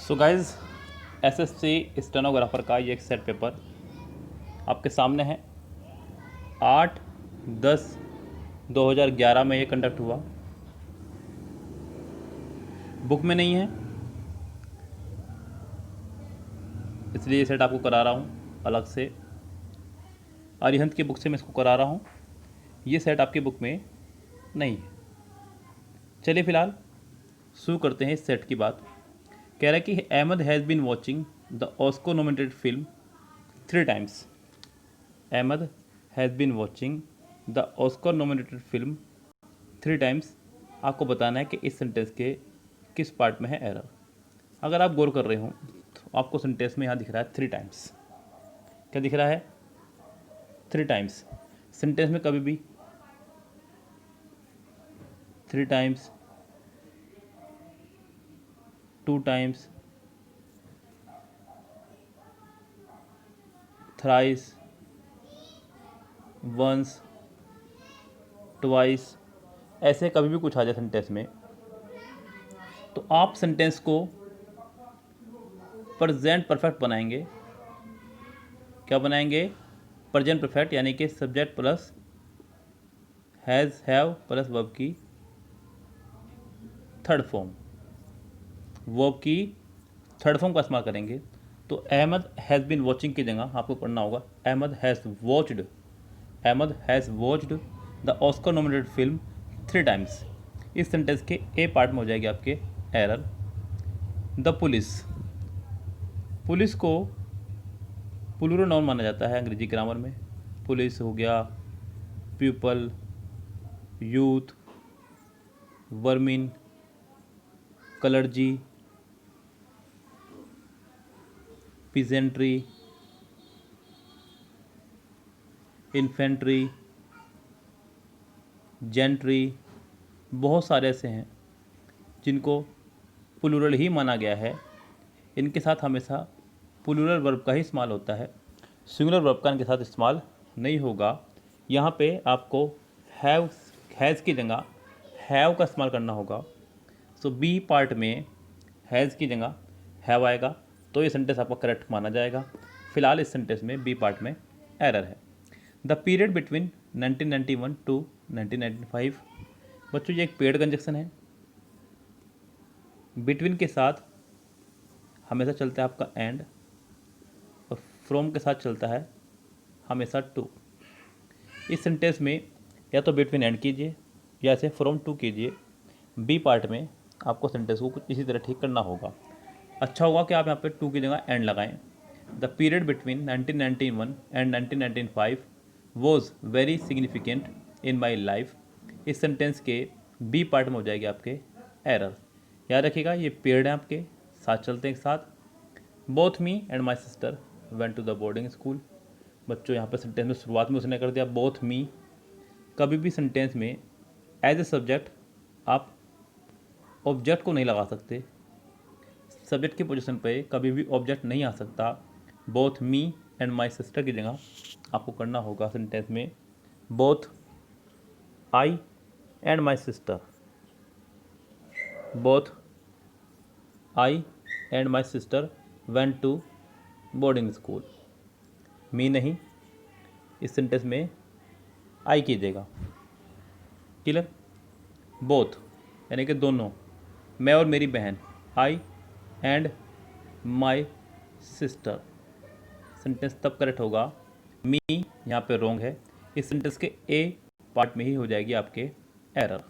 So guys SSC stenographer का ये एक सेट पेपर आपके सामने है। 8/10/2011 में ये कंडक्ट हुआ। बुक में नहीं है, इसलिए ये सेट आपको करा रहा हूँ अलग से। अरिहंत की बुक से मैं इसको करा रहा हूँ, ये सेट आपकी बुक में नहीं है। चलिए फ़िलहाल शुरू करते हैं इस सेट की बात। कह रहा है कि Ahmad has been watching the Oscar nominated film 3 times. Ahmad has been watching the Oscar nominated film 3 times. आपको बताना है कि इस सेंटेंस के किस पार्ट में है एरर। अगर आप गौर कर रहे हो तो आपको सेंटेंस में यहाँ दिख रहा है 3 टाइम्स। क्या दिख रहा है? 3 टाइम्स। सेंटेंस में कभी भी 3 times, 2 times, thrice, once, twice, ऐसे कभी भी कुछ आ जाए सेंटेंस में तो आप सेंटेंस को प्रेजेंट परफेक्ट बनाएंगे। क्या बनाएंगे? प्रेजेंट परफेक्ट, यानी कि subject plus has have plus verb की थर्ड फॉर्म, वर्ब की थर्ड फॉर्म का इस्तेमाल करेंगे। तो अहमद हैज़ बीन वॉचिंग की जगह आपको पढ़ना होगा Ahmed has watched. Ahmed has watched the Oscar nominated film 3 times. इस सेंटेंस के ए पार्ट में हो जाएगी आपके एरर। द पुलिस, पुलिस को प्लूरल नाउन माना जाता है अंग्रेजी ग्रामर में। पुलिस हो गया people, youth, vermin, clergy, peasantry, infantry, gentry, बहुत सारे ऐसे हैं जिनको प्लूरल ही माना गया है। इनके साथ हमेशा प्लूरल वर्ब का ही इस्तेमाल होता है, सिंगुलर वर्ब का इनके साथ इस्तेमाल नहीं होगा। यहाँ पे आपको हैज़ की जगह हैव का इस्तेमाल करना होगा। सो बी पार्ट में हैज़ की जगह हैव आएगा तो ये सेंटेंस आपका करेक्ट माना जाएगा। फिलहाल इस सेंटेंस में बी पार्ट में एरर है। The period between 1991 to 1995। बच्चों ये एक पेड कंजक्शन है। बिटवीन के साथ हमेशा चलता है आपका एंड और फ्रॉम के साथ चलता है हमेशा टू। इस सेंटेंस में या तो बिटवीन एंड कीजिए या ऐसे फ्रॉम टू कीजिए। बी पार्ट में आपको सेंटेंस को कुछ इसी तरह ठीक करना होगा। अच्छा होगा कि आप यहाँ पे टू की जगह एंड लगाएं। The period between 1991 and 1995 was very significant in my life. इस सेंटेंस के बी पार्ट में हो जाएगी आपके एरर। याद रखिएगा ये पीरियड है आपके साथ चलते हैं एक साथ। Both me and my sister went to the boarding school. बच्चों यहाँ पर सेंटेंस में शुरुआत में उसने कर दिया बोथ मी। कभी भी सेंटेंस में एज ए सब्जेक्ट आप ऑब्जेक्ट को नहीं लगा सकते। सब्जेक्ट की पोजीशन पे कभी भी ऑब्जेक्ट नहीं आ सकता। Both me and my sister की जगह आपको करना होगा सेंटेंस में both I and my sister. Both I and my sister went to boarding school. Me नहीं, इस सेंटेंस में आई कीजिएगा। क्लियर? बोथ यानी कि दोनों, मैं और मेरी बहन, आई एंड माई सिस्टर। सेंटेंस तब करेक्ट होगा। मी यहाँ पे रॉन्ग है, इस सेंटेंस के ए पार्ट में ही हो जाएगी आपके एरर।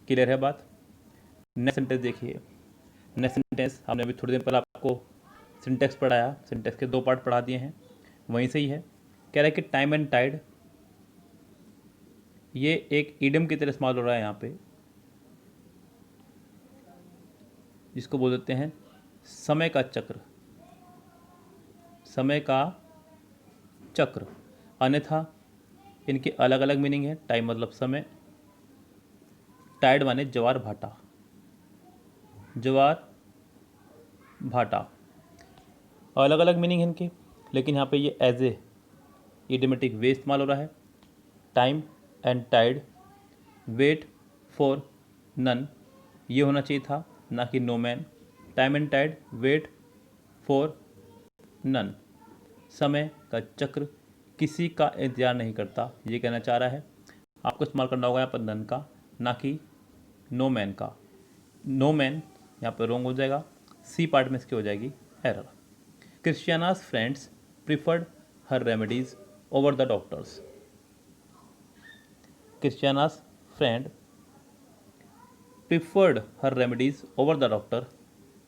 क्लियर है बात? नेक्स्ट सेंटेंस देखिए। नेक्स्ट सेंटेंस हमने अभी थोड़ी देर पहले आपको सिंटेक्स पढ़ाया, सिंटेक्स के 2 पार्ट पढ़ा दिए हैं, वहीं से ही है। कह रहा है कि टाइम एंड टाइड ये एक ईडियम की तरह इस्तेमाल हो रहा है यहाँ पे, जिसको बोल देते हैं समय का चक्र। समय का चक्र, अन्यथा इनके अलग अलग मीनिंग है। टाइम मतलब समय, टाइड माने ज्वार भाटा, ज्वार भाटा, अलग अलग मीनिंग है इनके, लेकिन यहाँ पे ये एज ए इडियोमेटिक वे इस्तेमाल हो रहा है। Time and tide, wait for none, ये होना चाहिए था, ना कि no man. Time and tide wait for none, समय का चक्र किसी का इंतजार नहीं करता, ये कहना चाह रहा है। आपको इस्तेमाल करना होगा यहाँ पर नन का, ना कि नो मैन का। नो मैन यहाँ पर रॉन्ग हो जाएगा, सी पार्ट में इसकी हो जाएगी error. Christiana's friends preferred her remedies over the doctors. Christiana's friend preferred her remedies over the doctor.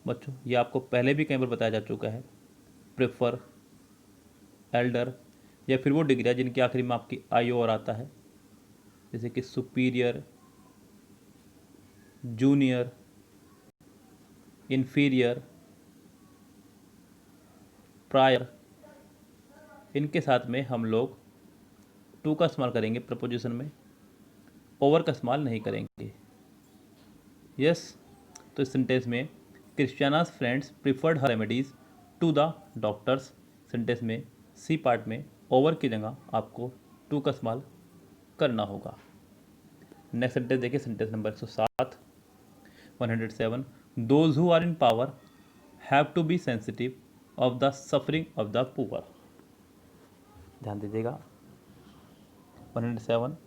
बच्चों ये आपको पहले भी कई बार बताया जा चुका है। प्रेफर, एल्डर या फिर वो डिग्रियाँ जिनके आखिरी में आपकी आई और आता है, जैसे कि सुपीरियर, जूनियर, इन्फीरियर, प्रायर, इनके साथ में हम लोग टू का इस्तेमाल करेंगे प्रपोजिशन में, ओवर का इस्तेमाल नहीं करेंगे। यस तो इस सेंटेंस में Christiana's friends preferred her remedies to the doctors, sentence में सी पार्ट में ओवर की जगह आपको टू का इस्तेमाल करना होगा। नेक्स्ट सेंटेंस देखिए, sentence number 107, 107। Those who are in power have to be sensitive of the suffering of the poor. ध्यान दीजिएगा, 107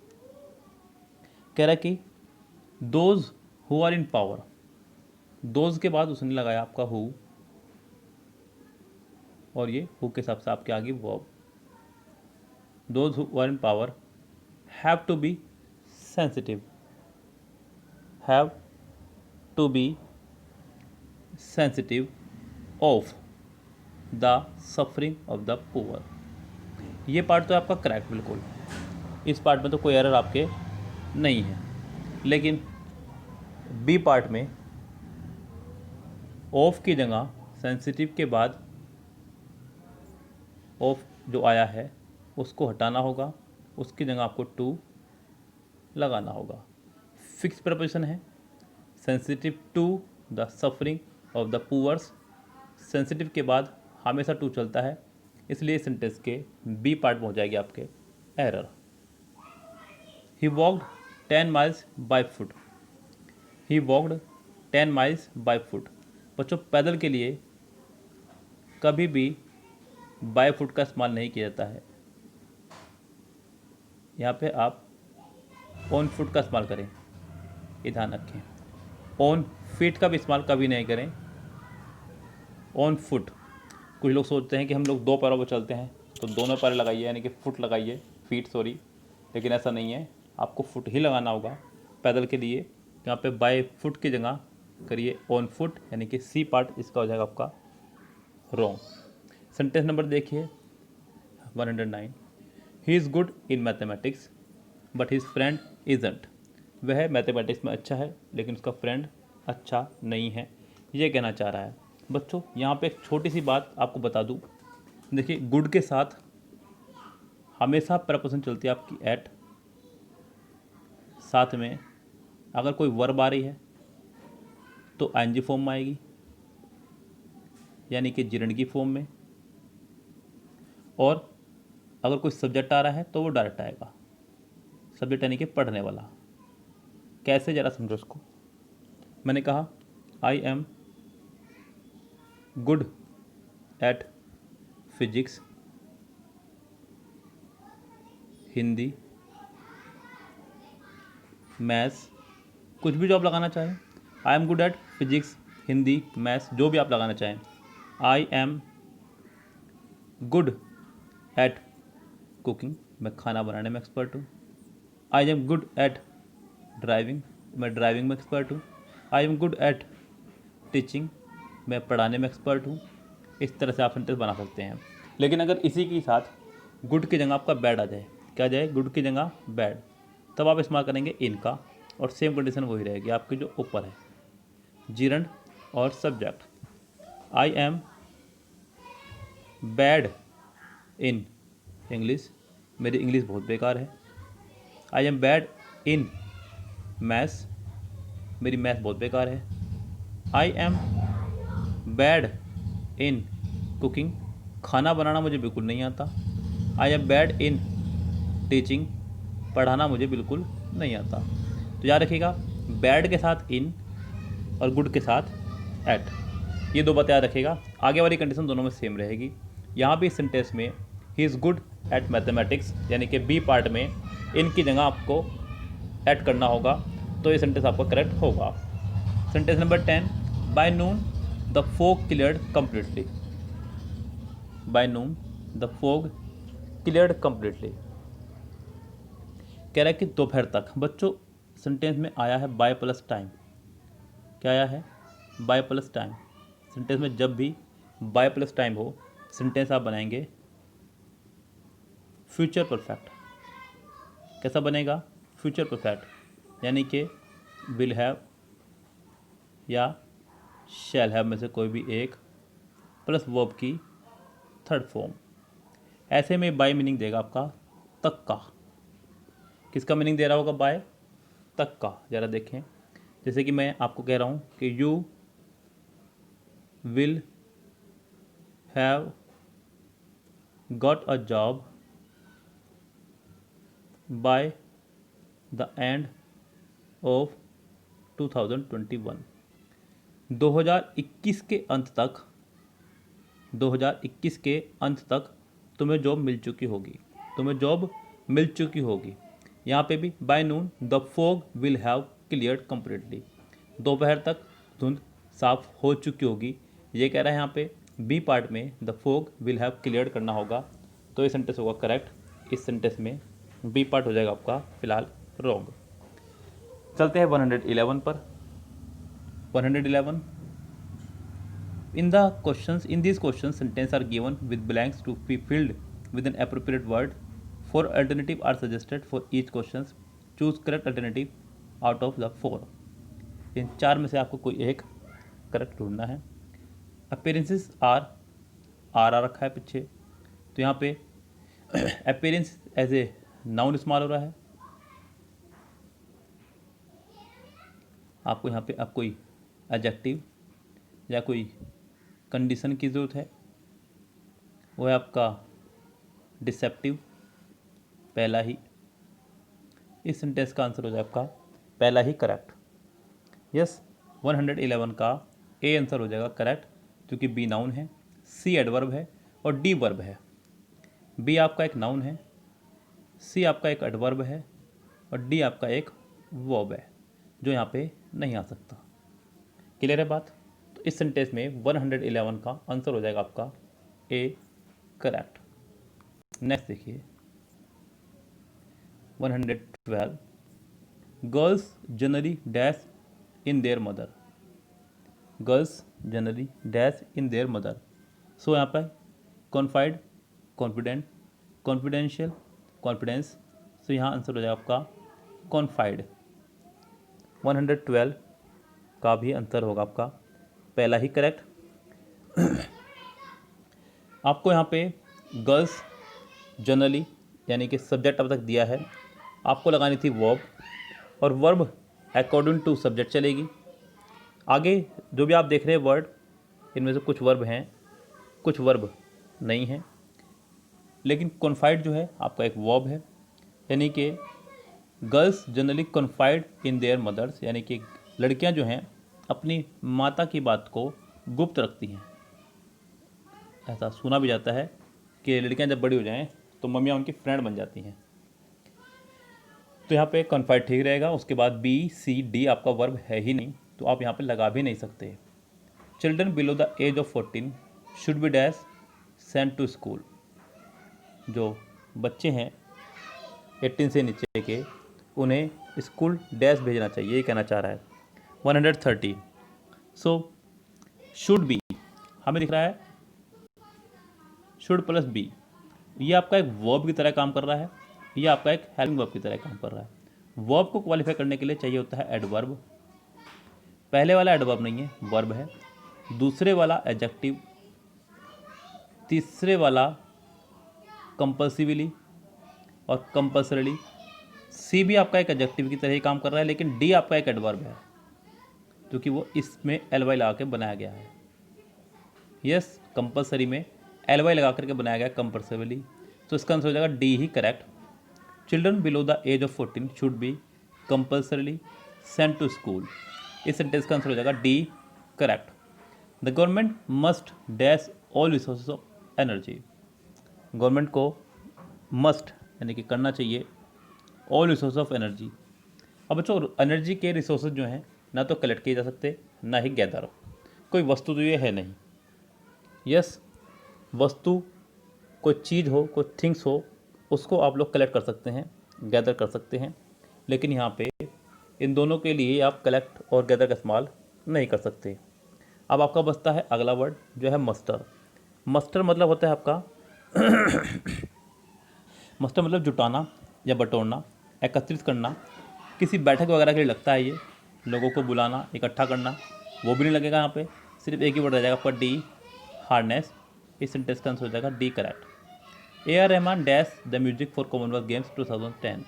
कह रहा है कि those who are in power, those के बाद उसने लगाया आपका हु, और ये हु के हिसाब से आपके आगे verb. Those who are in power have to be sensitive, have to be sensitive of the suffering of the poor. ये पार्ट तो आपका करेक्ट बिल्कुल, इस पार्ट में तो कोई एरर आपके नहीं है। लेकिन बी पार्ट में ऑफ की जगह सेंसिटिव के बाद ऑफ जो आया है उसको हटाना होगा, उसकी जगह आपको टू लगाना होगा। फिक्स प्रपोजिशन है, sensitive to the suffering of the poors, sensitive के बाद हमेशा टू चलता है, इसलिए सेंटेंस के बी पार्ट में हो जाएगी आपके error. He walked 10 miles by foot, he walked 10 miles by foot. बच्चों पैदल के लिए कभी भी बाय फुट का इस्तेमाल नहीं किया जाता है, यहाँ पे आप ऑन फुट का इस्तेमाल करें, ये ध्यान रखें। ऑन फीट का भी इस्तेमाल कभी नहीं करें, ऑन फुट। कुछ लोग सोचते हैं कि हम लोग दो पैरों पर चलते हैं तो दोनों पैर लगाइए, यानी कि फुट लगाइए, फीट सॉरी, लेकिन ऐसा नहीं है, आपको फुट ही लगाना होगा पैदल के लिए। यहाँ पे बाय फुट की जगह करिए ऑन फुट, यानी कि सी पार्ट इसका हो जाएगा आपका रॉन्ग। सेंटेंस नंबर देखिए 109। He is good in mathematics but his friend isn't. वह मैथमेटिक्स में अच्छा है लेकिन उसका फ्रेंड अच्छा नहीं है, ये कहना चाह रहा है। बच्चों यहाँ पे एक छोटी सी बात आपको बता दूँ, देखिए गुड के साथ हमेशा प्रपोजिशन चलती है आपकी एट, साथ में अगर कोई वर्ब आ रही है तो आईएनजी फॉर्म में आएगी, यानी कि जिरंड की फॉर्म में, और अगर कोई सब्जेक्ट आ रहा है तो वो डायरेक्ट आएगा, सब्जेक्ट यानी कि पढ़ने वाला। कैसे ज़रा समझो उसको। मैंने कहा I am good at physics, Hindi, maths, कुछ भी जो आप लगाना चाहें। I am good at physics, Hindi, maths, जो भी आप लगाना चाहें। I am good at cooking, मैं खाना बनाने में एक्सपर्ट हूँ। I am good at driving, मैं ड्राइविंग में एक्सपर्ट हूँ। I am good at teaching, मैं पढ़ाने में एक्सपर्ट हूँ। इस तरह से आप सेंटेंस बना सकते हैं। लेकिन अगर इसी के साथ गुड की जगह आपका बैड आ जाए, क्या जाए, गुड की जगह बैड, तब आप इस्तेमाल करेंगे इनका, और सेम कंडीशन वही रहेगी आपकी जो ऊपर है, जिरंड और subject. I am bad in English, मेरी इंग्लिश बहुत बेकार है। I am bad in maths, मेरी मैथ बहुत बेकार है। I am bad in cooking, खाना बनाना मुझे बिल्कुल नहीं आता। I am bad in teaching, पढ़ाना मुझे बिल्कुल नहीं आता। तो याद रखिएगा, बैड के साथ इन और गुड के साथ एट। ये दो बातें याद रखिएगा। आगे वाली कंडीशन दोनों में सेम रहेगी। यहाँ भी इस सेंटेंस में he is good at mathematics यानी कि बी पार्ट में इनकी जगह आपको ऐड करना होगा, तो ये सेंटेंस आपका करेक्ट होगा। Sentence number 10, by noon the fog cleared completely. By noon the fog cleared completely कह रहा है कि दोपहर तक। बच्चों सेंटेंस में आया है बाय प्लस टाइम। क्या आया है? Bye plus time. सेंटेंस में जब भी बाय प्लस टाइम हो, सेंटेंस आप बनाएंगे फ्यूचर परफेक्ट। कैसा बनेगा? फ्यूचर परफेक्ट, यानी कि विल हैव या शैल हैव में से कोई भी एक प्लस वर्ब की थर्ड फॉर्म। ऐसे में बाय मीनिंग देगा आपका तक का। किसका मीनिंग दे रहा होगा? बाय तक का। ज़रा देखें, जैसे कि मैं आपको कह रहा हूँ कि you will have got a job by the end of 2021। 2021 के अंत तक, 2021 के अंत तक तुम्हें जॉब मिल चुकी होगी। तुम्हें जॉब मिल चुकी होगी। यहाँ पे भी by noon the fog will have cleared completely. दोपहर तक धुंध साफ हो चुकी होगी। ये कह रहा है यहाँ पे बी पार्ट में the fog will have cleared करना होगा, तो ये सेंटेंस होगा करेक्ट। इस सेंटेंस में बी पार्ट हो जाएगा आपका फिलहाल रॉन्ग। चलते हैं 111 पर। 111, in the questions, in these questions sentences are given with blanks to be filled with an appropriate word. 4 alternatives are suggested for each question. Choose correct alternative out of the 4. इन 4 में से आपको कोई एक correct ढूंढना है। Appearances are आ रखा है पीछे, तो यहाँ पे अपीयरेंस एज ए नाउन इस्तेमाल हो रहा है। आपको यहाँ पे अब कोई एडजेक्टिव या कोई कंडीशन की ज़रूरत है, वो है आपका डिसेप्टिव, पहला ही। इस सेंटेंस का आंसर हो जाए आपका पहला ही करेक्ट। यस, 111 का ए आंसर हो जाएगा करेक्ट, क्योंकि बी नाउन है, सी एडवर्ब है और डी वर्ब है। बी आपका एक नाउन है, सी आपका एक एडवर्ब है और डी आपका एक वर्ब है, जो यहाँ पे नहीं आ सकता। क्लियर है बात? तो इस सेंटेंस में 111 का आंसर हो जाएगा आपका ए करेक्ट। नेक्स्ट देखिए 112, girls generally dash in their mother. Girls generally dash in their mother. So यहाँ पर confide, confident, confidential, confidence. So यहाँ आंसर हो जाएगा आपका कॉन्फाइड। 112 का भी आंसर होगा आपका पहला ही करेक्ट। आपको यहाँ पे गर्ल्स जनरली यानी कि सब्जेक्ट अब तक दिया है, आपको लगानी थी वर्ब, और वर्ब अकॉर्डिंग टू सब्जेक्ट चलेगी। आगे जो भी आप देख रहे हैं वर्ड, इनमें से कुछ वर्ब हैं, कुछ वर्ब नहीं हैं, लेकिन कॉन्फाइड जो है आपका एक वर्ब है, यानी कि girls generally confide in their mothers, यानी कि लड़कियां जो हैं अपनी माता की बात को गुप्त रखती हैं। ऐसा सुना भी जाता है कि लड़कियां जब बड़ी हो जाएं तो मम्मियाँ उनकी फ्रेंड बन जाती हैं। तो यहाँ पे कॉन्फाइड ठीक रहेगा। उसके बाद बी सी डी आपका वर्ब है ही नहीं, तो आप यहाँ पे लगा भी नहीं सकते। Children below the age of 14 should be dash sent to school. जो बच्चे हैं 18 से नीचे के, उन्हें स्कूल डैश भेजना चाहिए, ये कहना चाह रहा है। 130, सो शुड बी हमें दिख रहा है शुड प्लस बी, ये आपका एक वर्ब की तरह काम कर रहा है, ये आपका एक हेल्पिंग वर्ब की तरह काम कर रहा है। वर्ब को क्वालिफाई करने के लिए चाहिए होता है एडवर्ब। पहले वाला एडवर्ब नहीं है, वर्ब है। दूसरे वाला एडजेक्टिव, तीसरे वाला कंपल्सिवली और कंपल्सरीली। सी भी आपका एक एडजेक्टिव की तरह ही काम कर रहा है, लेकिन डी आपका एक एडवर्ब है, क्योंकि वो इसमें एल वाई लगा के बनाया गया है। यस, कंपल्सरी में एल वाई लगा करके बनाया गया कंपल्सरीली, तो इसका आंसर हो जाएगा डी ही correct. Children below the age of 14 should be compulsorily sent to school. इस सेंटेंस का आंसर हो जाएगा D correct. The government must dash all resources of energy. Government को मस्ट यानी कि करना चाहिए ऑल रिसोर्स ऑफ एनर्जी। अब बच्चों एनर्जी के रिसोर्सेज जो हैं ना तो कलेक्ट किए जा सकते ना ही गैदर, कोई वस्तु तो ये है नहीं। यस, वस्तु कोई चीज़ हो, कोई थिंग्स हो, उसको आप लोग कलेक्ट कर सकते हैं, गैदर कर सकते हैं, लेकिन यहाँ पे इन दोनों के लिए आप कलेक्ट और गैदर का इस्तेमाल नहीं कर सकते। अब आपका बचता है अगला वर्ड जो है मस्टर। मस्टर मतलब होता है आपका मस्टर मतलब जुटाना या बटोरना, एकत्रित करना। किसी बैठक वगैरह के लिए लगता है ये, लोगों को बुलाना, इकट्ठा करना, वो भी नहीं लगेगा यहाँ पे, सिर्फ एक ही वर्ड रह जाएगा आपका डी, हार्डनेस। इस सेंटेंस का आंसर हो जाएगा D correct. A R Rahman dash the music for Commonwealth games 2010।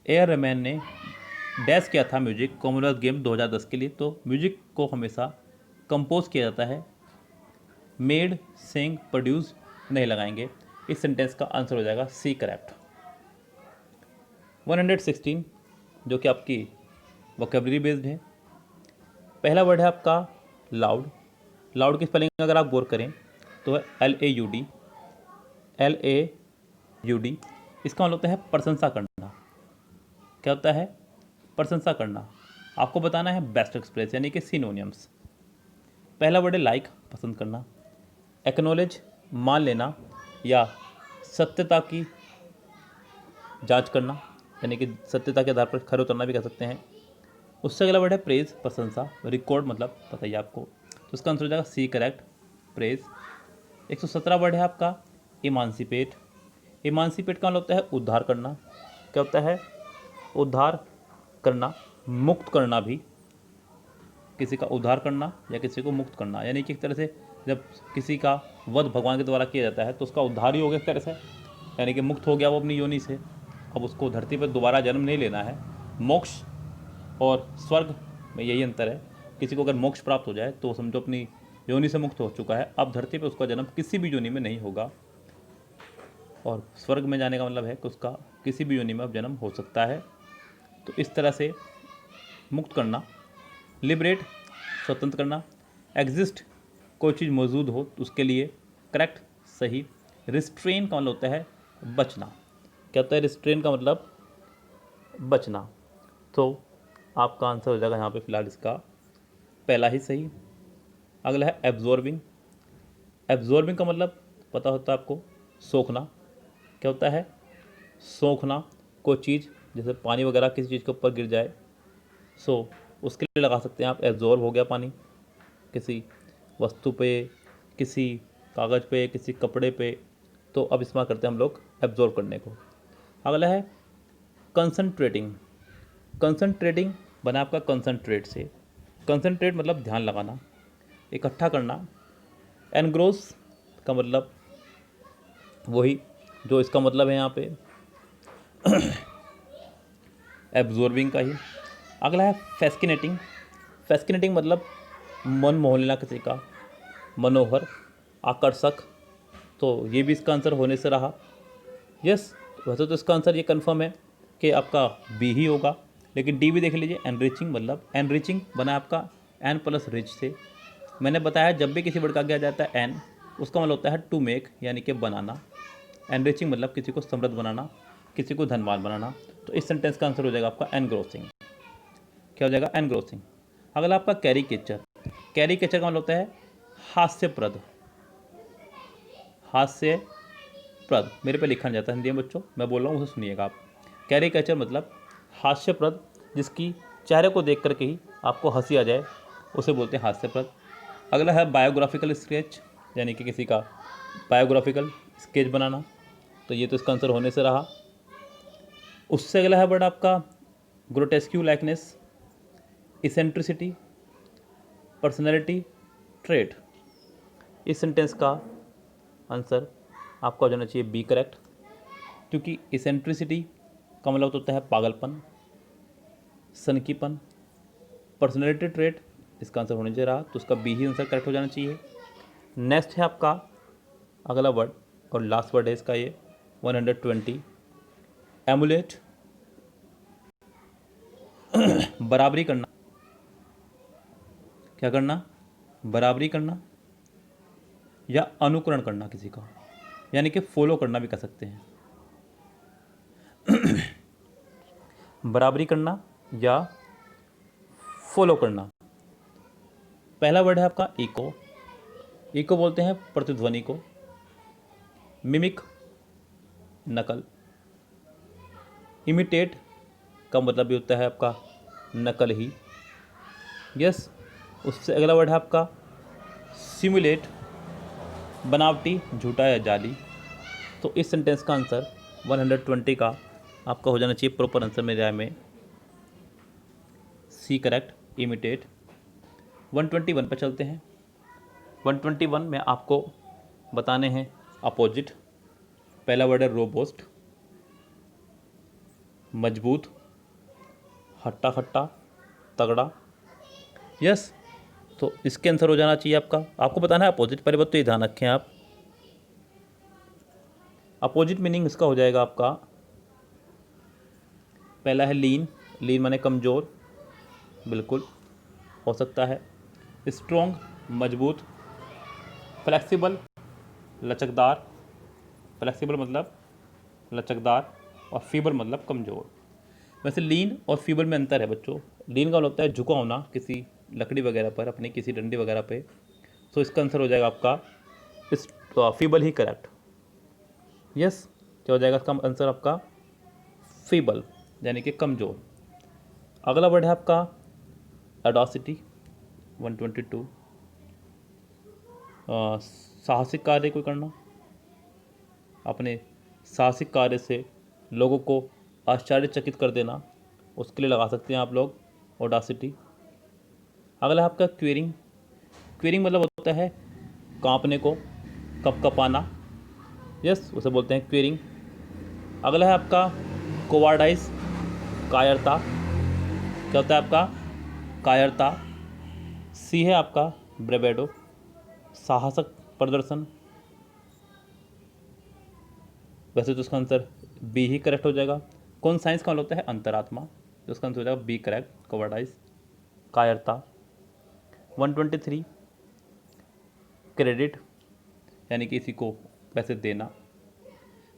A R Rahman ने डैश किया था म्यूजिक कॉमनवेल्थ गेम 2010 के लिए। तो म्यूजिक को हमेशा कंपोज किया जाता है, मेड, सिंग, प्रोड्यूस नहीं लगाएंगे। इस सेंटेंस का आंसर हो जाएगा सी करेक्ट। 116 जो कि आपकी वोकेबलरी बेस्ड है। पहला वर्ड है आपका लाउड। लाउड की स्पेलिंग अगर आप गौर करें तो है LAUD। LAUD इसका मतलब होता है प्रशंसा करना। क्या होता है? प्रशंसा करना। आपको बताना है बेस्ट एक्सप्रेस यानी कि सिनोनियम्स। पहला वर्ड है लाइक, पसंद करना। एक्नॉलेज, मान लेना या सत्यता की जांच करना, यानी कि सत्यता के आधार पर खरे उतरना भी कह सकते हैं। उससे अगला वर्ड है प्रेज, प्रशंसा। रिकॉर्ड मतलब पता ही आपको, तो इसका आंसर हो जाएगा सी करेक्ट, प्रेज। 117 वर्ड है आपका इमानसिपेट। इमानसिपेट का मतलब होता है उद्धार करना। क्या होता है? उद्धार करना, मुक्त करना भी, किसी का उद्धार करना या किसी को मुक्त करना, यानी कि एक तरह से जब किसी का वध भगवान के द्वारा किया जाता है तो उसका उद्धार ही हो गया एक तरह से, यानी कि मुक्त हो गया वो अपनी योनि से। अब उसको धरती पर दोबारा जन्म नहीं लेना है। मोक्ष और स्वर्ग में यही अंतर है। किसी को अगर मोक्ष प्राप्त हो जाए तो समझो अपनी योनि से मुक्त हो चुका है, अब धरती पर उसका जन्म किसी भी योनि में नहीं होगा। और स्वर्ग में जाने का मतलब है कि उसका किसी भी योनि में अब जन्म हो सकता है। तो इस तरह से मुक्त करना। लिबरेट, स्वतंत्र करना। एग्जिस्ट, कोई चीज़ मौजूद हो तो उसके लिए, करेक्ट, सही। रिस्ट्रेन का मतलब होता है बचना। क्या होता है रिस्ट्रेन का मतलब? बचना। तो आपका आंसर हो जाएगा यहाँ पे फिलहाल इसका पहला ही सही। अगला है एब्जॉर्बिंग। एब्जॉर्बिंग का मतलब पता होता है आपको, सोखना। क्या होता है? सोखना कोई चीज़, जैसे पानी वगैरह किसी चीज़ के ऊपर गिर जाए, सो उसके लिए लगा सकते हैं आप एब्जॉर्ब हो गया पानी, किसी वस्तु पे, किसी कागज़ पे, किसी कपड़े पे। तो अब इस्तेमाल करते हैं हम लोग एब्जॉर्ब करने को। अगला है कंसंट्रेटिंग। कंसंट्रेटिंग बना आपका कंसंट्रेट से। कंसंट्रेट मतलब ध्यान लगाना, इकट्ठा करना। एनग्रोस का मतलब वही जो इसका मतलब है यहाँ पे एब्जॉर्बिंग का ही। अगला है फैस्किनेटिंग। फैस्किनेटिंग मतलब मन मोह लेना किसी का, मनोहर, आकर्षक। तो ये भी इसका आंसर होने से रहा। यस, वैसे तो इसका आंसर ये कन्फर्म है कि आपका बी ही होगा, लेकिन डी भी देख लीजिए। एनरिचिंग मतलब, एनरिचिंग बना आपका एन प्लस रिच से। मैंने बताया जब भी किसी वर्ड का आगे आ जाता है एन, उसका मतलब होता है टू मेक, यानी कि बनाना। एनरिचिंग मतलब किसी को समृद्ध बनाना, किसी को धनवान बनाना। तो इस सेंटेंस का आंसर हो जाएगा आपका एनग्रोसिंग। क्या हो जाएगा? एनग्रोसिंग। अगला आपका कैरिकेचर। कैरिकेचर का मतलब होता है हास्यप्रद। हास्यप्रद मेरे पे लिखा नहीं जाता हिंदी में बच्चों, मैं बोल रहा हूँ उसे सुनिएगा आप। कैरिकेचर मतलब हास्यप्रद, जिसकी चेहरे को देख करके ही आपको हंसी आ जाए, उसे बोलते हैं हास्यप्रद। अगला है बायोग्राफिकल स्केच, यानी कि किसी का बायोग्राफिकल स्केच बनाना। तो ये तो इसका आंसर होने से रहा। उससे अगला है वर्ड आपका ग्रोटेस्क्यू लाइकनेस, इसेंट्रिसिटी, पर्सनैलिटी ट्रेट। इस सेंटेंस का आंसर आपका हो जाना चाहिए बी करेक्ट, क्योंकि इसेंट्रिसिटी का मतलब होता है पागलपन, सनकीपन। पर्सनैलिटी ट्रेट इसका आंसर होने चाहिए रहा, तो उसका बी ही आंसर करेक्ट हो जाना चाहिए। नेक्स्ट है आपका अगला वर्ड और लास्ट वर्ड है इसका ये 120, एमुलेट। बराबरी करना। क्या करना? बराबरी करना या अनुकरण करना किसी का, यानी कि फॉलो करना भी कर सकते हैं। बराबरी करना या फॉलो करना। पहला वर्ड है आपका इको। इको बोलते हैं प्रतिध्वनि को। मिमिक नकल। इमिटेट का मतलब भी होता है आपका नकल ही। यस। उससे अगला वर्ड है आपका सिमुलेट, बनावटी, झूठा या जाली। तो इस सेंटेंस का आंसर 120 का आपका हो जाना चाहिए प्रॉपर आंसर मेरे राय में, सी करेक्ट, इमिटेट। 121 पर चलते हैं। 121 में आपको बताने हैं अपोजिट। पहला वर्ड है रोबोस्ट, मजबूत, हट्टा खट्टा, तगड़ा। यस। तो इसके आंसर हो जाना चाहिए आपको बताना है अपोजिट। पहले बात तो ये ध्यान रखें आप, अपोजिट मीनिंग इसका हो जाएगा आपका, पहला है लीन। लीन माने कमज़ोर, बिल्कुल हो सकता है। स्ट्रॉन्ग मजबूत। फ्लेक्सिबल लचकदार, फ्लेक्सिबल मतलब लचकदार, और फीबल मतलब कमज़ोर। वैसे लीन और फीबल में अंतर है बच्चों। लीन का होता है झुका होना किसी लकड़ी वगैरह पर, अपनी किसी डंडी वगैरह पे। तो इसका आंसर हो जाएगा आपका इस फीबल ही करेक्ट। यस। क्या हो जाएगा इसका आंसर आपका फीबल, यानी कि कमज़ोर। अगला वर्ड है आपका एडॉसिटी। 122 साहसिक कार्य कोई करना, अपने साहसिक कार्य से लोगों को आश्चर्यचकित कर देना, उसके लिए लगा सकते हैं आप लोग ऑडासिटी। अगला है आपका क्वेरिंग। क्वेरिंग मतलब होता है कांपने को, कपकपाना। यस, उसे बोलते हैं क्वेरिंग। अगला है आपका कोवार्डाइज, कायरता। क्या होता है आपका कायरता। सी है आपका ब्रेवेडो, साहसक प्रदर्शन। वैसे तो उसका आंसर बी ही करेक्ट हो जाएगा। कौन साइंस का मतलब होता है अंतरात्मा, तो उसका आंसर हो जाएगा बी करेक्ट, कोवर्डाइज, कायरता। 123 क्रेडिट, यानी किसी को पैसे देना।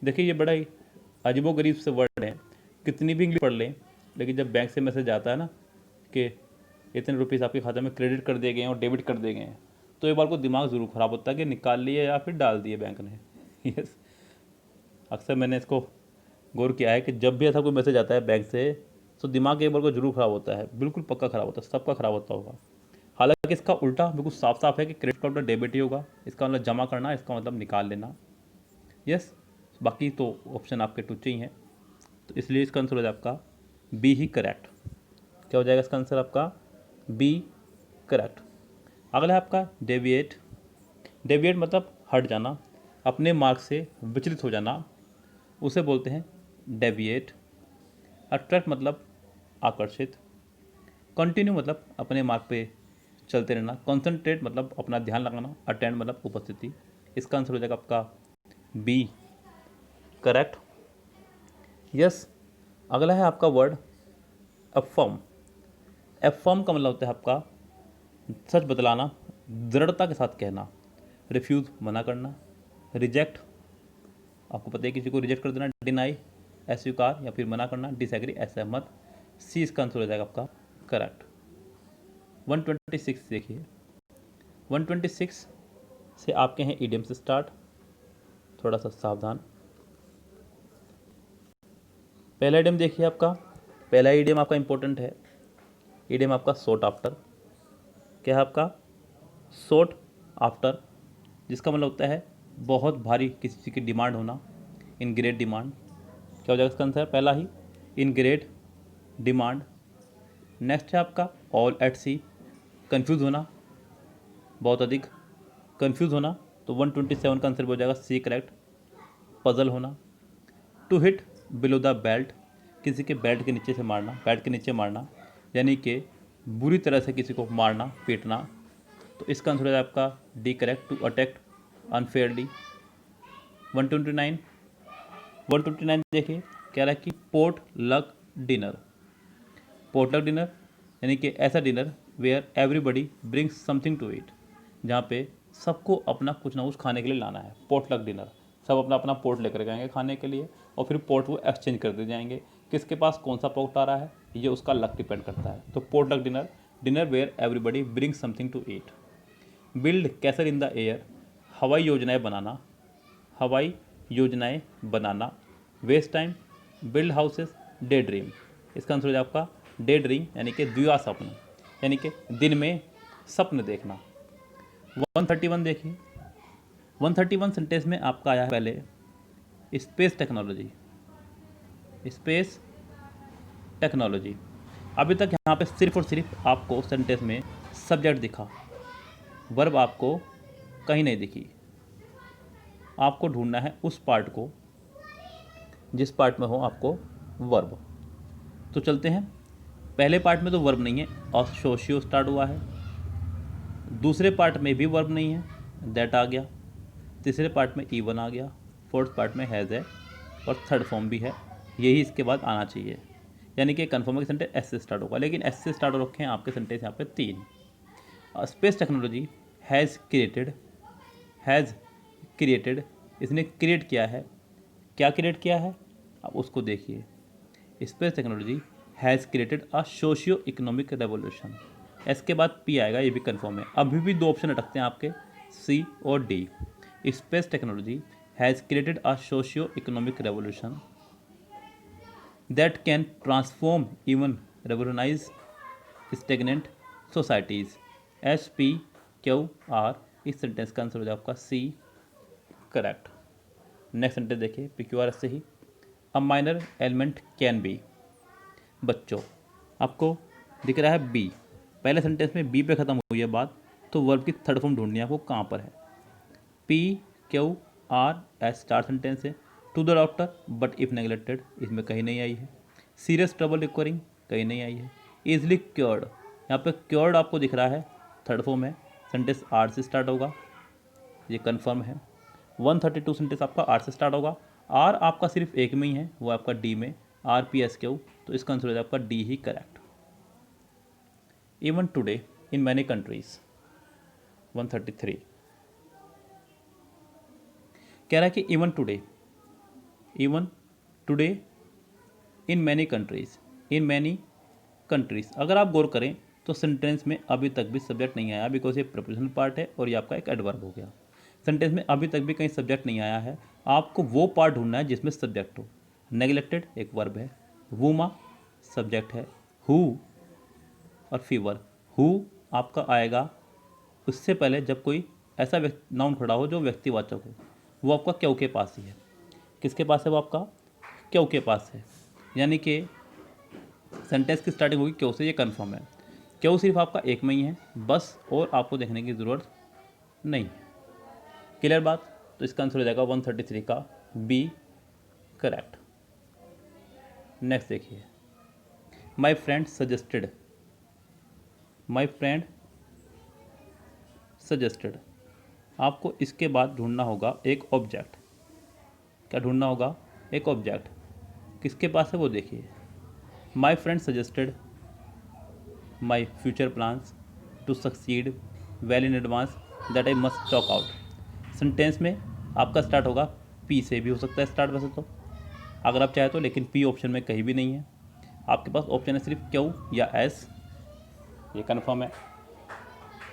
देखिए ये बड़ा ही अजीबोगरीब से वर्ड है, कितनी भी इंग्लिश पढ़ लें, लेकिन जब बैंक से मैसेज आता है ना कि इतने रुपीस आपके खाते में क्रेडिट कर दिए गए हैं और डेबिट कर दिए गए हैं, तो एक बार को दिमाग ज़रूर ख़राब होता है कि निकाल लिए या फिर डाल दिए बैंक ने। यस, अक्सर मैंने इसको गौर किया है कि जब भी ऐसा कोई मैसेज आता है बैंक से, तो दिमाग एक बार को जरूर ख़राब होता है, बिल्कुल पक्का ख़राब होता है, सबका ख़राब होता होगा। हालांकि इसका उल्टा बिल्कुल साफ साफ है कि क्रेडिट का उल्टा डेबिट ही होगा। इसका मतलब जमा करना, इसका मतलब निकाल लेना। यस। बाकी तो ऑप्शन आपके टूचे ही हैं, तो इसलिए इसका आंसर हो जाएगा आपका बी ही करेक्ट। क्या हो जाएगा इसका आंसर आपका बी करेक्ट। अगला है आपका डेविएट। डेविएट मतलब हट जाना, अपने मार्ग से विचलित हो जाना, उसे बोलते हैं डेविएट। अट्रैक्ट मतलब आकर्षित। कंटिन्यू मतलब अपने मार्ग पे चलते रहना। कॉन्सेंट्रेट मतलब अपना ध्यान लगाना। अटेंड मतलब उपस्थिति। इसका आंसर हो जाएगा आपका बी करेक्ट। यस। अगला है आपका वर्ड अफर्म। अफर्म का मतलब होता है आपका सच बतलाना, दृढ़ता के साथ कहना। रिफ्यूज़ मना करना। रिजेक्ट आपको पता है किसी को रिजेक्ट कर देना। डिनाई अस्वीकार या फिर मना करना। डिसएग्री असहमत। सी इसका आंसर हो जाएगा आपका करेक्ट। 126 देखिए, 126 से आपके हैं ईडियम से स्टार्ट, थोड़ा सा सावधान। पहला ईडियम देखिए आपका, पहला ईडियम आपका इंपॉर्टेंट है। ईडियम आपका सोट आफ्टर। क्या है आपका सोट आफ्टर, जिसका मतलब होता है बहुत भारी किसी चीज़ की डिमांड होना, इन ग्रेट डिमांड। क्या हो जाएगा इसका आंसर पहला ही, इन ग्रेट डिमांड। नेक्स्ट है आपका ऑल एट सी, कन्फ्यूज़ होना, बहुत अधिक कन्फ्यूज़ होना। तो 127 का आंसर हो जाएगा सी करेक्ट, पजल होना। To hit below the belt, किसी के बेल्ट के नीचे से मारना, बेल्ट के नीचे मारना, यानी कि बुरी तरह से किसी को मारना, पीटना। तो इसका आंसर है आपका D correct, to attack unfairly. 129 देखिए कह रहा है कि potluck dinner. Potluck dinner यानी कि ऐसा dinner where everybody brings something to it, जहाँ पे सबको अपना कुछ ना कुछ खाने के लिए लाना है, पोटलक डिनर। सब अपना अपना पोट लेकर जाएंगे खाने के लिए और फिर पोट वो एक्सचेंज करते जाएंगे। किसके पास कौन सा पोट आ रहा है ये उसका लक डिपेंड करता है। तो potluck dinner, dinner where everybody bring something to eat. Build castle in the air, हवाई योजनाएं बनाना, हवाई योजनाएं बनाना। Waste time, build houses, day dream. इसका आंसर हो जाए आपका डे ड्रीम, यानी कि द्विया स्वप्न, यानी कि दिन में स्वप्न देखना। 131 देखिए, 131 सेंटेंस में आपका आया है पहले स्पेस टेक्नोलॉजी, स्पेस टेक्नोलॉजी। अभी तक यहाँ पे सिर्फ और सिर्फ आपको सेंटेंस में सब्जेक्ट दिखा, वर्ब आपको कहीं नहीं दिखी। आपको ढूंढना है उस पार्ट को जिस पार्ट में हो आपको वर्ब। तो चलते हैं, पहले पार्ट में तो वर्ब नहीं है और सोशियो स्टार्ट हुआ है। दूसरे पार्ट में भी वर्ब नहीं है, दैट आ गया। तीसरे पार्ट में इवन आ गया। फोर्थ पार्ट में हैज़ है और थर्ड फॉर्म भी है, यही इसके बाद आना चाहिए। यानी कि कन्फर्म सेंटेंस एस से स्टार्ट होगा, लेकिन एस से स्टार्ट हो रखे हैं आपके सेंटेंस यहाँ पे 3। स्पेस टेक्नोलॉजी हैज़ क्रिएटेड, इसने क्रिएट किया है। क्या क्रिएट किया है अब उसको देखिए। Space technology has created a socio economic revolution. S के बाद पी आएगा, ये भी कंफर्म है। अभी भी 2 ऑप्शन अटकते हैं आपके, सी और D. Space technology has created a socio economic revolution that can transform even revolutionise stagnant societies. S P Q R, इस सेंटेंस का आंसर हो जाए आपका सी, करेक्ट। नेक्स्ट सेंटेंस देखिए पी क्यू आर से ही, a minor element can be. बच्चों आपको दिख रहा है बी, पहले सेंटेंस में बी पे ख़त्म हुई है बात, तो वर्ब की थर्ड फॉर्म ढूंढनी है आपको कहाँ पर है। P Q R S star sentence है। To the doctor but if neglected, इसमें कहीं नहीं आई है। सीरियस ट्रबल रिक्वायरिंग, कहीं नहीं आई है। ईजिली क्योर्ड, यहाँ पे क्योर्ड आपको दिख रहा है, थर्ड फॉर्म है। सेंटेंस आर से स्टार्ट होगा, ये कन्फर्म है। 132 सेंटेंस आपका आर से स्टार्ट होगा। आर आपका सिर्फ एक में ही है, वो आपका डी में, आर पी एस क्यू, तो इसका आंसर हो जाए आपका डी ही correct. Even today in many countries, 133 कह रहा है कि even today in many countries. अगर आप गौर करें तो सेंटेंस में अभी तक भी सब्जेक्ट नहीं आया, बिकॉज ये प्रपोजिशनल पार्ट है और ये आपका एक एडवर्ब हो गया। सेंटेंस में अभी तक भी कहीं सब्जेक्ट नहीं आया है, आपको वो पार्ट ढूंढना है जिसमें सब्जेक्ट हो। नेग्लेक्टेड एक वर्ब है, वूमा सब्जेक्ट है, हु और फीवर। हु आपका आएगा उससे पहले जब कोई ऐसा नाउन खड़ा हो जो व्यक्तिवाचक हो, वो आपका क्यों के पास ही है। किसके पास है वो आपका क्यों के पास है, यानी कि सेंटेंस की स्टार्टिंग होगी क्यों से, ये कन्फर्म है। क्यों सिर्फ आपका एक में ही है बस, और आपको देखने की ज़रूरत नहीं। क्लियर बात, तो इसका आंसर हो जाएगा 133 का बी करेक्ट। नेक्स्ट देखिए, माई फ्रेंड सजेस्टेड। आपको इसके बाद ढूंढना होगा एक ऑब्जेक्ट। क्या ढूंढना होगा, एक ऑब्जेक्ट। किसके पास है वो देखिए। My friend suggested my future plans to succeed well in advance that I must talk out. Sentence में आपका स्टार्ट होगा पी से, भी हो सकता है स्टार्ट वैसे तो अगर आप चाहे तो, लेकिन पी ऑप्शन में कहीं भी नहीं है। आपके पास ऑप्शन है सिर्फ क्यू या एस, ये कन्फर्म है।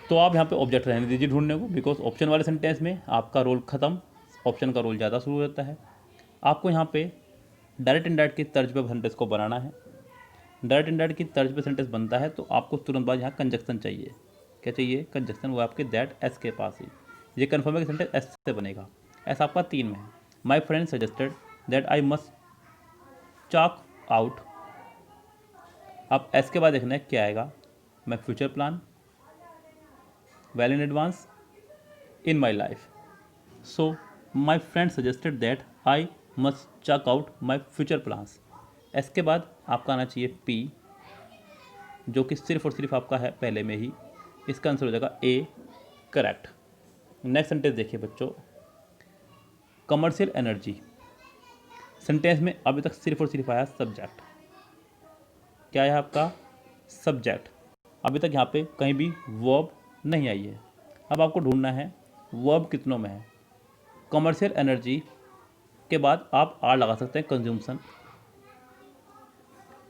तो आप यहाँ पे ऑब्जेक्ट रहने दीजिए ढूंढने को, बिकॉज ऑप्शन वाले सेंटेंस में आपका रोल ख़त्म, ऑप्शन का रोल ज़्यादा शुरू होता है। आपको यहाँ पे डायरेक्ट इनडायरेक्ट की तर्ज पे सेंटेंस को बनाना है। डायरेक्ट इनडायरेक्ट की तर्ज पे सेंटेंस बनता है तो आपको तुरंत बाद यहाँ कंजक्शन चाहिए। क्या चाहिए, कंजक्शन, वो आपके दैट एस के पास ही। ये कन्फर्म है कि सेंटेंस एस से बनेगा। एस आपका 3 में है। माई friend suggested that I must chalk out. अब एस के बाद देखना है क्या आएगा, my future plan well in advance in my life. So my friend suggested that I must check out my future plans. S के बाद आपका आना चाहिए पी, जो कि सिर्फ और सिर्फ आपका है पहले में ही। इसका आंसर हो जाएगा ए करेक्ट। नेक्स्ट सेंटेंस देखिए बच्चों, कमर्शियल एनर्जी। सेंटेंस में अभी तक सिर्फ और सिर्फ आया सब्जेक्ट। क्या है आपका सब्जेक्ट, अभी तक यहाँ पे कहीं भी वर्ब नहीं आई है। अब आपको ढूंढना है वर्ब कितनों में है। कमर्शियल एनर्जी के बाद आप आर लगा सकते हैं, कंज्यूमशन,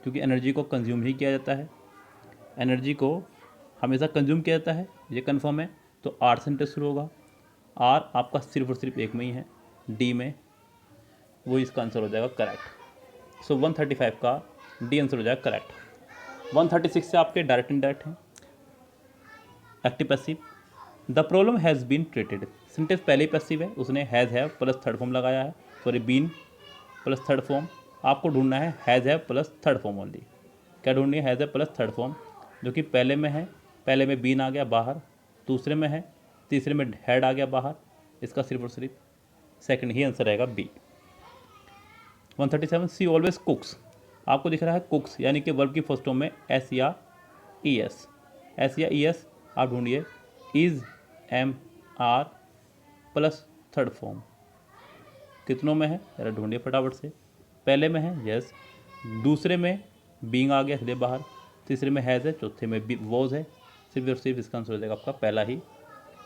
क्योंकि एनर्जी को कंज्यूम ही किया जाता है, एनर्जी को हमेशा कंज्यूम किया जाता है, ये कन्फर्म है। तो आर सेंटेंस शुरू होगा। आर आपका सिर्फ और सिर्फ एक में ही है, डी में, वो इसका आंसर हो जाएगा करेक्ट। सो 135 का डी आंसर हो जाएगा करेक्ट। 136 से आपके डायरेक्ट इनडायरेक्ट हैं। Active passive, the problem has been treated, sentence पहले ही पैसिव है, उसने has have plus third form लगाया है, sorry been plus third form. आपको ढूंढना है has have plus third form only. क्या ढूंढनी है? Has have plus third form, जो कि पहले में है, पहले में बीन आ गया बाहर, दूसरे में है, तीसरे में हैड आ गया बाहर, इसका सिर्फ और सिर्फ सेकंड ही आंसर रहेगा बी। 137 सी ऑलवेज कुक्स, आपको दिख रहा है कुक्स, यानी कि वर्ब की फर्स्ट फॉर्म में एस या ई एस, एस या ई एस। आप ढूंढिए is am are plus third form कितनों में है, जरा ढूंढिए फटाफट से। पहले में है यस, दूसरे में बींग आ गया इसलिए बाहर, तीसरे में हैज़ है, चौथे में वॉज है, सिर्फ और सिर्फ इसका आंसर हो जाएगा आपका पहला ही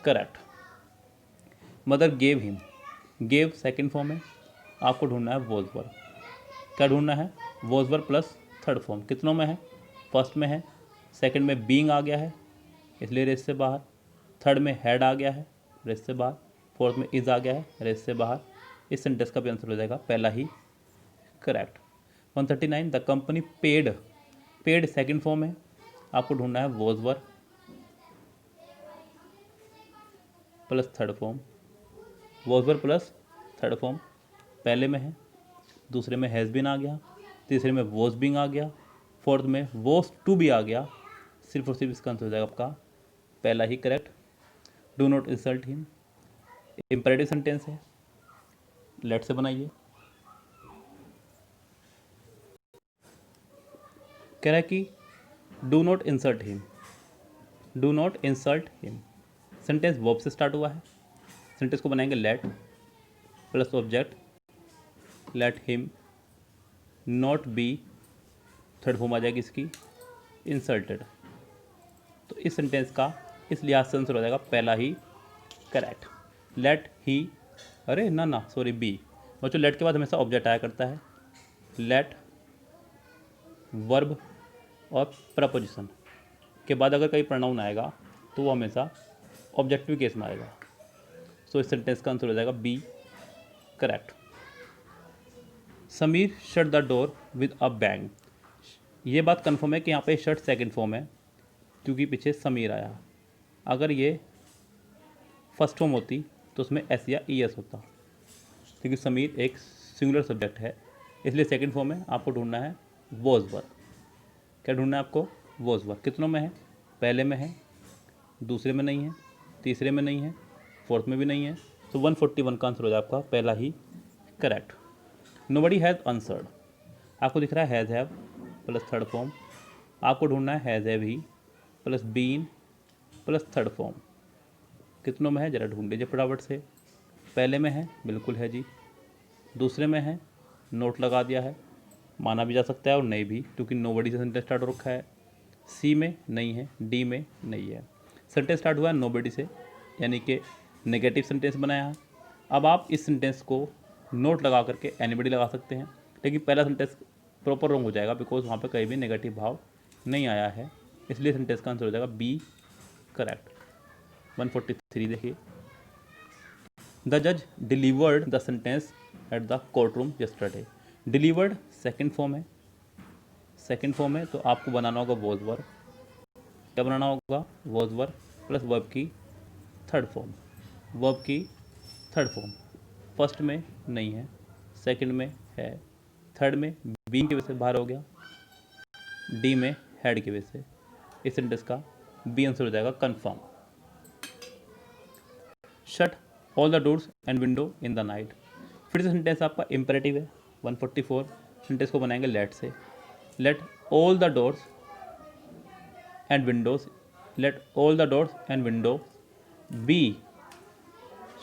correct. Mother gave him, gave second form है, आपको ढूंढना है वॉज वर्ब। क्या ढूंढना है? Was verb plus third form कितनों में है? फर्स्ट में है, सेकंड में बींग आ गया है इसलिए रेस से बाहर, थर्ड में हैड आ गया है रेस से बाहर, फोर्थ में इज आ गया है रेस से बाहर। इस सेंटेंस का भी आंसर हो जाएगा पहला ही correct. 139 the company paid, paid second form है, आपको ढूंढना है was verb plus third form, was verb plus third form पहले में है, दूसरे में हैज़ बीन आ गया, तीसरे में वॉज बींग आ गया, फोर्थ में वॉज टू भी आ गया, सिर्फ और सिर्फ इसका आंसर हो जाएगा आपका पहला ही correct. Do not insult him, imperative sentence है, लेट से बनाइए। कह रहा है कि do not insult him, do not insult him, sentence verb से स्टार्ट हुआ है, सेंटेंस को बनाएंगे let plus object, let him not be, third form आ जाएगी इसकी इंसल्टेड। तो इस सेंटेंस का इस लिहाज से आंसर हो जाएगा पहला ही करेक्ट। लेट ही, अरे ना ना सॉरी बी, बच्चों लेट के बाद हमेशा ऑब्जेक्ट आया करता है, लेट वर्ब और प्रपोजिशन के बाद अगर कहीं प्रोनाउन आएगा तो वो हमेशा ऑब्जेक्टिव केस में आएगा। सो इस सेंटेंस का आंसर हो जाएगा B correct. Sameer shut the door with a bang, ये बात कन्फर्म है कि यहाँ पे शट सेकंड फॉर्म है क्योंकि पीछे समीर आया। अगर ये फर्स्ट फॉर्म होती तो उसमें एस या ई एस होता, क्योंकि समीर एक सिंगुलर सब्जेक्ट है इसलिए सेकंड फॉर्म में आपको ढूंढना है वॉज वर्ब। क्या ढूंढना है आपको? वॉज वर्ब कितनों में है? पहले में है, दूसरे में नहीं है, तीसरे में नहीं है, फोर्थ में भी नहीं है। तो 141 का आंसर हो जाए आपका पहला ही करेक्ट। नोबडी हैज़ आंसर्ड, आपको दिख रहा है has have plus third form, आपको ढूंढना है हैज़ हैव ही plus been plus third form कितनों में है, ज़रा ढूंढ लीजिए फटाफट से। पहले में है, बिल्कुल है जी, दूसरे में है, नोट लगा दिया है, माना भी जा सकता है और नहीं भी क्योंकि नोबडी से सेंटेंस स्टार्ट हो रखा है। सी में नहीं है, डी में नहीं है, सेंटेंस स्टार्ट हुआ है नोबडी से, यानी कि नेगेटिव सेंटेंस बनाया है। अब आप इस सेंटेंस को नोट लगा करके एनीबडी लगा सकते हैं, लेकिन पहला सेंटेंस प्रॉपर रॉन्ग हो जाएगा बिकॉज वहाँ पे कहीं भी नेगेटिव भाव नहीं आया है, इसलिए सेंटेंस का आंसर हो जाएगा बी करेक्ट। 143 देखिए, द जज delivered the sentence at the court room yesterday, delivered second form है, सेकेंड फॉर्म है तो आपको बनाना होगा वॉज वर्ब। क्या बनाना होगा? वॉज वर्ब प्लस वर्ब की थर्ड फॉर्म, वर्ब की थर्ड फॉर्म फर्स्ट में नहीं है, सेकंड में है, थर्ड में बीइंग की वजह से बाहर हो गया, डी में हेड की वजह से। इस सेंटेंस का बी आंसर हो जाएगा confirm. Shut all the doors and window in the night, फिर से सेंटेंस आपका इंपेरेटिव है। 144 सेंटेंस को बनाएंगे लेट से, let all the doors and Windows, let all the doors and window be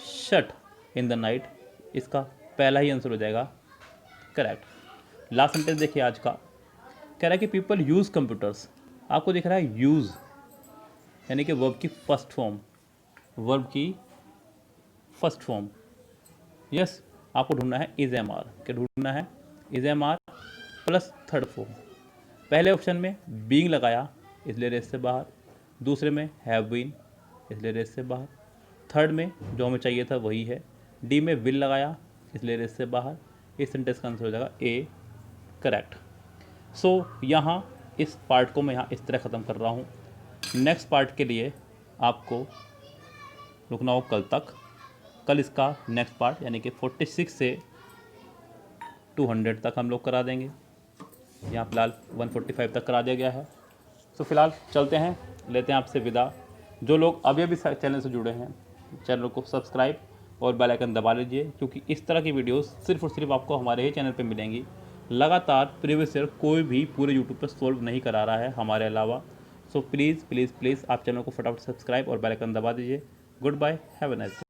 shut in the night, इसका पहला ही answer हो जाएगा करेक्ट। लास्ट सेंटेंस देखिए आज का, कह रहा है कि पीपल यूज़ कंप्यूटर्स, आपको दिख रहा है यूज़ यानी कि वर्ब की फर्स्ट फॉर्म, वर्ब की फर्स्ट फॉर्म। यस, आपको ढूंढना है इज एम आर। क्या ढूंढना है? Is am are plus third form. पहले ऑप्शन में बीइंग लगाया इसलिए रेस से बाहर, दूसरे में हैव बीन इसलिए रेस से बाहर, थर्ड में जो हमें चाहिए था वही है, डी में विल लगाया इसलिए रेस से बाहर। इस सेंटेंस का आंसर हो जाएगा ए, करेक्ट। सो यहाँ इस पार्ट को मैं यहाँ इस तरह ख़त्म कर रहा हूँ। नेक्स्ट पार्ट के लिए आपको रुकना हो कल तक। कल इसका नेक्स्ट पार्ट यानी कि 46 से 200 तक हम लोग करा देंगे। यहाँ फ़िलहाल 145 तक करा दिया गया है। तो फ़िलहाल चलते हैं, लेते हैं आपसे विदा। जो लोग अभी अभी चैनल से जुड़े हैं, चैनल को सब्सक्राइब और बेल आइकन दबा लीजिए, क्योंकि इस तरह की वीडियोस सिर्फ और सिर्फ आपको हमारे ही चैनल पे मिलेंगी। लगातार प्रीवियस ईयर कोई भी पूरे यूट्यूब पर सॉल्व नहीं करा रहा है हमारे अलावा। सो प्लीज़ प्लीज़ प्लीज़ आप चैनल को फटाफट सब्सक्राइब और बेल आइकन दबा दीजिए। Good bye, have a nice day.